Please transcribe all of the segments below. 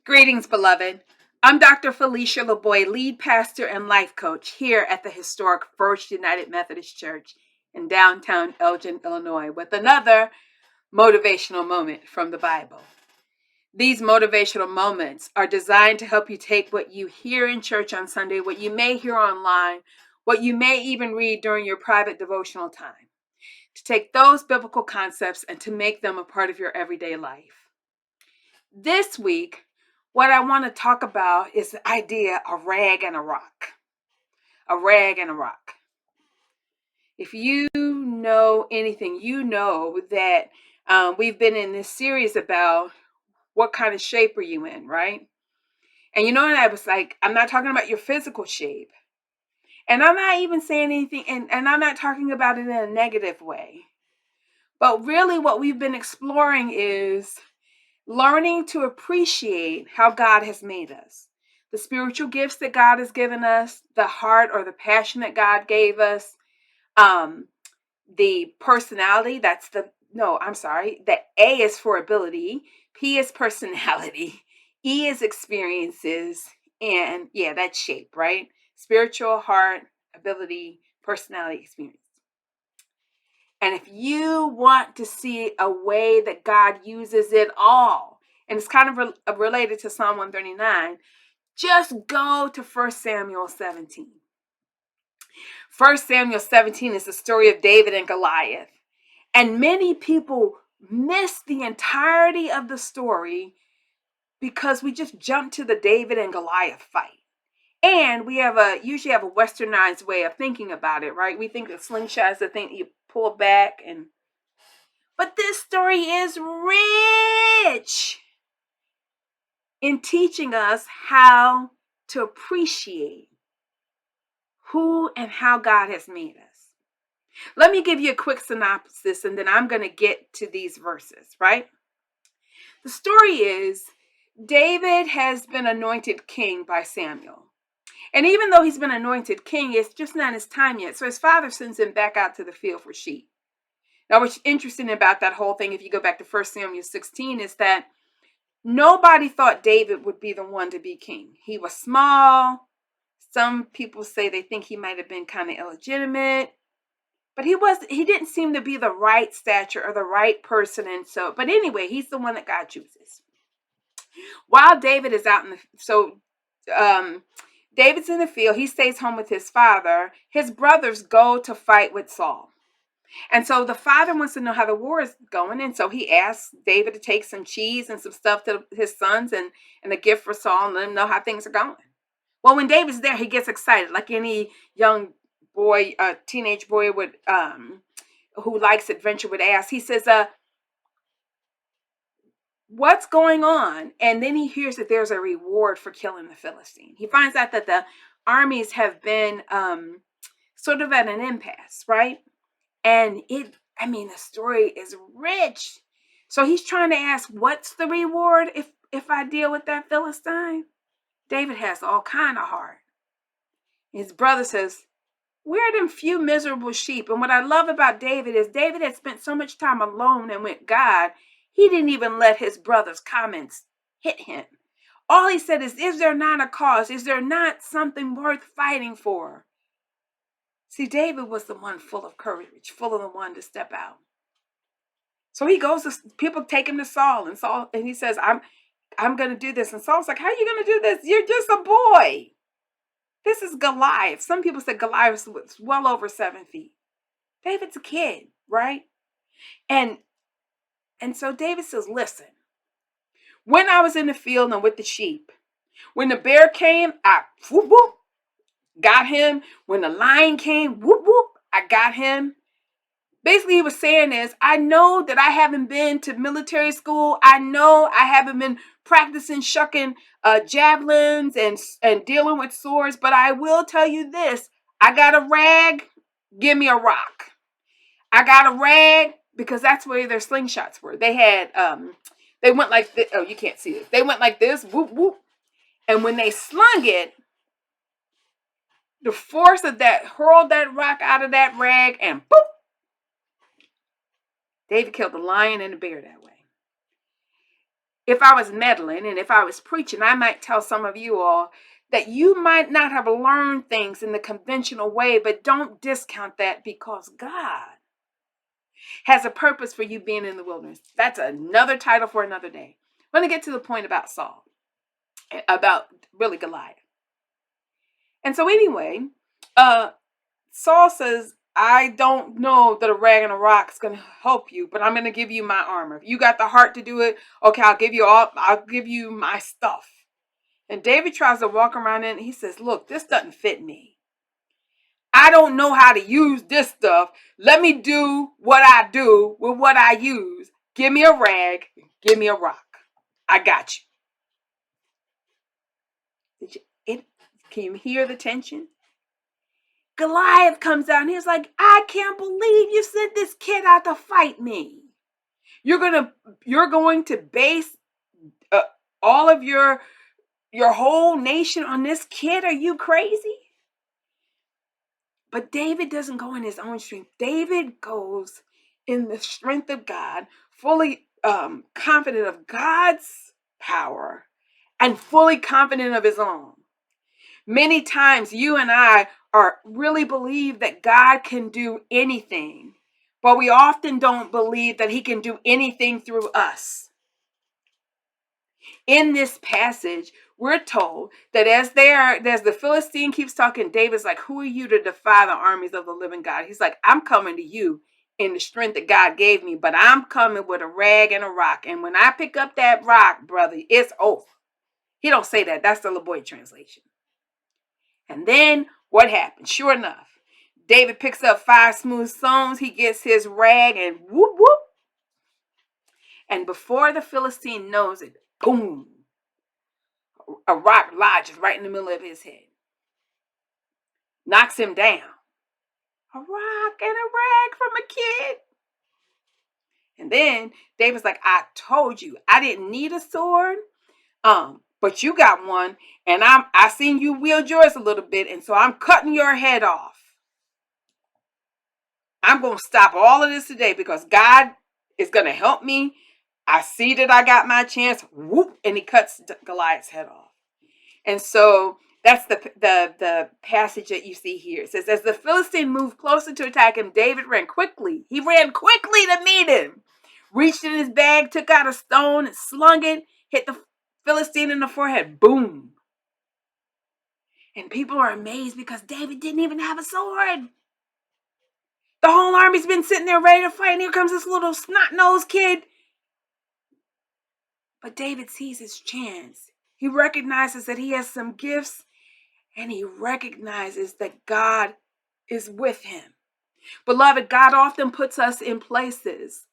Greetings, beloved. I'm Dr. Felicia LeBoy, lead pastor and life coach here at the historic First United Methodist Church in downtown Elgin, Illinois, with another motivational moment from the Bible. These motivational moments are designed to help you take what you hear in church on Sunday, what you may hear online, what you may even read during your private devotional time, to take those biblical concepts and to make them a part of your everyday life. This week, what I want to talk about is the idea of rag and a rock. A rag and a rock. If you know anything, you know that we've been in this series about what kind of shape are you in, right? And you know what I was like, I'm not talking about your physical shape. And I'm not even saying anything, and I'm not talking about it in a negative way. But really what we've been exploring is learning to appreciate how God has made us. The spiritual gifts that God has given us, the heart or the passion that God gave us, the personality, the A is for ability, P is personality, E is experiences, and that's shape, right? Spiritual, heart, ability, personality, experience. And if you want to see a way that God uses it all, and it's kind of related to Psalm 139, just go to 1 Samuel 17. 1 Samuel 17 is the story of David and Goliath. And many people miss the entirety of the story because we just jump to the David and Goliath fight. And we usually have a westernized way of thinking about it, right? We think the slingshot is the thing you pull back But this story is rich in teaching us how to appreciate who and how God has made us. Let me give you a quick synopsis and then I'm going to get to these verses, right? The story is David has been anointed king by Samuel. And even though he's been anointed king, it's just not his time yet. So his father sends him back out to the field for sheep. Now, what's interesting about that whole thing, if you go back to 1 Samuel 16, is that nobody thought David would be the one to be king. He was small. Some people say they think he might have been kind of illegitimate. But he didn't seem to be the right stature or the right person. But anyway, he's the one that God chooses. While David is out David's in the field. He stays home with his father. His brothers go to fight with Saul. And so the father wants to know how the war is going. And so he asks David to take some cheese and some stuff to his sons and a gift for Saul and let him know how things are going. Well, when David's there, he gets excited like any young boy, teenage boy would, who likes adventure would ask. He says, what's going on? And then he hears that there's a reward for killing the Philistine. He finds out that the armies have been sort of at an impasse, right? And the story is rich. So he's trying to ask, what's the reward if I deal with that Philistine? David has all kind of heart. His brother says, we're them few miserable sheep. And what I love about David is David had spent so much time alone and with God, he didn't even let his brother's comments hit him. All he said is there not a cause? Is there not something worth fighting for? See, David was the one full of courage, full of the one to step out. So he goes, people take him to Saul, and he says, I'm going to do this. And Saul's like, how are you going to do this? You're just a boy. This is Goliath. Some people say Goliath was well over 7 feet. David's a kid, right? And so David says, listen, when I was in the field and with the sheep, when the bear came, I whoop, whoop, got him. When the lion came, whoop, whoop, I got him. Basically, he was saying is, I know that I haven't been to military school. I know I haven't been practicing shucking javelins and dealing with swords. But I will tell you this. I got a rag. Give me a rock. I got a rag because that's where their slingshots were. They had, they went like this. Oh, you can't see this. They went like this. Whoop, whoop. And when they slung it, the force of that hurled that rock out of that rag and boop. David killed the lion and the bear that way. if I was meddling and if I was preaching, I might tell some of you all that you might not have learned things in the conventional way, but don't discount that, because God has a purpose for you being in the wilderness. That's another title for another day. I'm going to get to the point about Saul, about really Goliath. And so anyway, Saul says, I don't know that a rag and a rock is going to help you, but I'm going to give you my armor. If you got the heart to do it, okay, I'll give you my stuff. And David tries to walk around in, and he says, look, this doesn't fit me. I don't know how to use this stuff. Let me do what I do with what I use. Give me a rag, give me a rock. I got you. Can you hear the tension? Goliath comes out and he's like, I can't believe you sent this kid out to fight me. You're going to base all of your whole nation on this kid? Are you crazy? But David doesn't go in his own strength. David goes in the strength of God, fully confident of God's power and fully confident of his own. Many times you and I are really believe that God can do anything, but we often don't believe that he can do anything through us. In this passage, we're told that as the Philistine keeps talking, David's like, who are you to defy the armies of the living God? He's like, I'm coming to you in the strength that God gave me, but I'm coming with a rag and a rock. And when I pick up that rock, brother, it's over. He don't say that. That's the LaBoy translation. And then what happened? Sure enough, David picks up 5 smooth stones. He gets his rag and whoop, whoop. And before the Philistine knows it, boom, a rock lodges right in the middle of his head. Knocks him down. A rock and a rag from a kid. And then David's like, I told you I didn't need a sword. But you got one, and I seen you wield yours a little bit, and so I'm cutting your head off. I'm going to stop all of this today because God is going to help me. I see that I got my chance. Whoop, and he cuts Goliath's head off. And so that's the passage that you see here. It says, as the Philistine moved closer to attack him, David ran quickly. He ran quickly to meet him. Reached in his bag, took out a stone and slung it, hit the Philistine in the forehead. Boom. And people are amazed because David didn't even have a sword. The whole army's been sitting there ready to fight, and here comes this little snot-nosed kid. But David sees his chance. He recognizes that he has some gifts, and he recognizes that God is with him. Beloved, God often puts us in places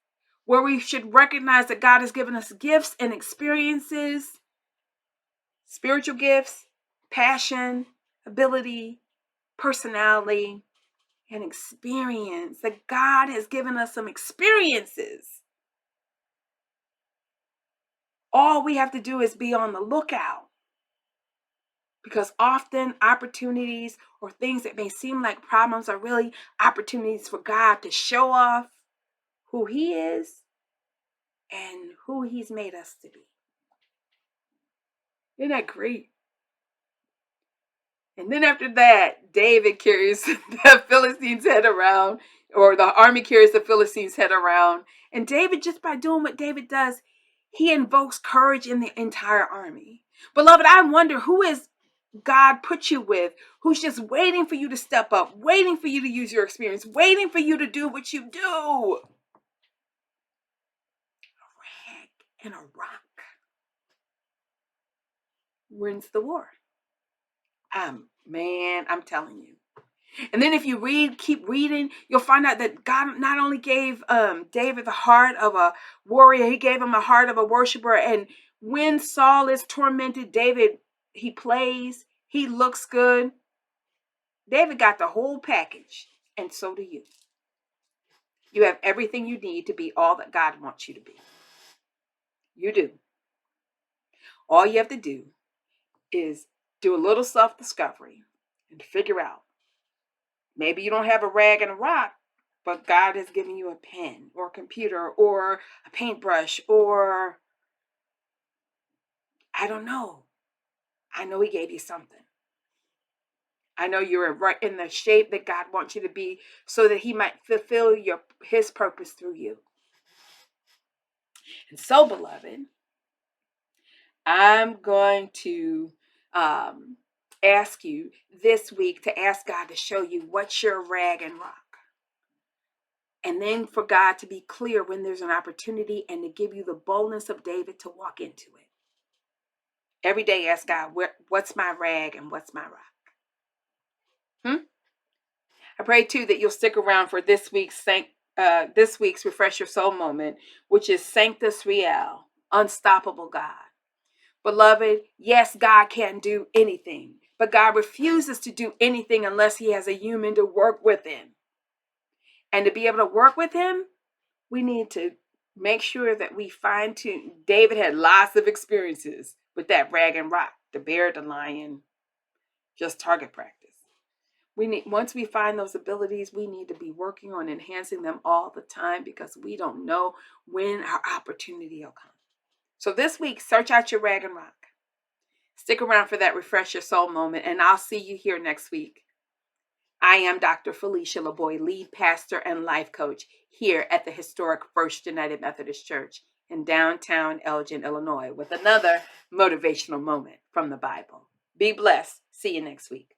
where we should recognize that God has given us gifts and experiences, spiritual gifts, passion, ability, personality, and experience. That God has given us some experiences. All we have to do is be on the lookout. Because often opportunities or things that may seem like problems are really opportunities for God to show off who he is and who he's made us to be. Isn't that great? And then after that, David carries the Philistines' head around, or the army carries the Philistines' head around. And David, just by doing what David does, he invokes courage in the entire army. Beloved, I wonder who is God put you with, who's just waiting for you to step up, waiting for you to use your experience, waiting for you to do what you do. A rag and a rock wins the war. Man, I'm telling you. And then if you keep reading, you'll find out that God not only gave David the heart of a warrior, he gave him a heart of a worshiper. And when Saul is tormented, David, he plays, he looks good. David got the whole package, and so do you. You have everything you need to be all that God wants you to be. You do. All you have to do is do a little self-discovery and figure out. Maybe you don't have a rag and a rock, but God has given you a pen or a computer or a paintbrush or I don't know. I know he gave you something. I know you're right in the shape that God wants you to be so that he might fulfill his purpose through you. And so, beloved, I'm going to ask you this week to ask God to show you what's your rag and rock. And then for God to be clear when there's an opportunity and to give you the boldness of David to walk into it. Every day ask God, what's my rag and what's my rock? I pray too that you'll stick around for this week's Refresh Your Soul moment, which is Sanctus Real, Unstoppable God. Beloved, yes, God can do anything, but God refuses to do anything unless he has a human to work with him. And to be able to work with him, we need to make sure that we fine tune. David had lots of experiences with that rag and rock, the bear, the lion, just target practice. Once we find those abilities, we need to be working on enhancing them all the time because we don't know when our opportunity will come. So this week, search out your rag and rock. Stick around for that Refresh Your Soul moment, and I'll see you here next week. I am Dr. Felicia LaBoy, lead pastor and life coach here at the historic First United Methodist Church in downtown Elgin, Illinois, with another motivational moment from the Bible. Be blessed. See you next week.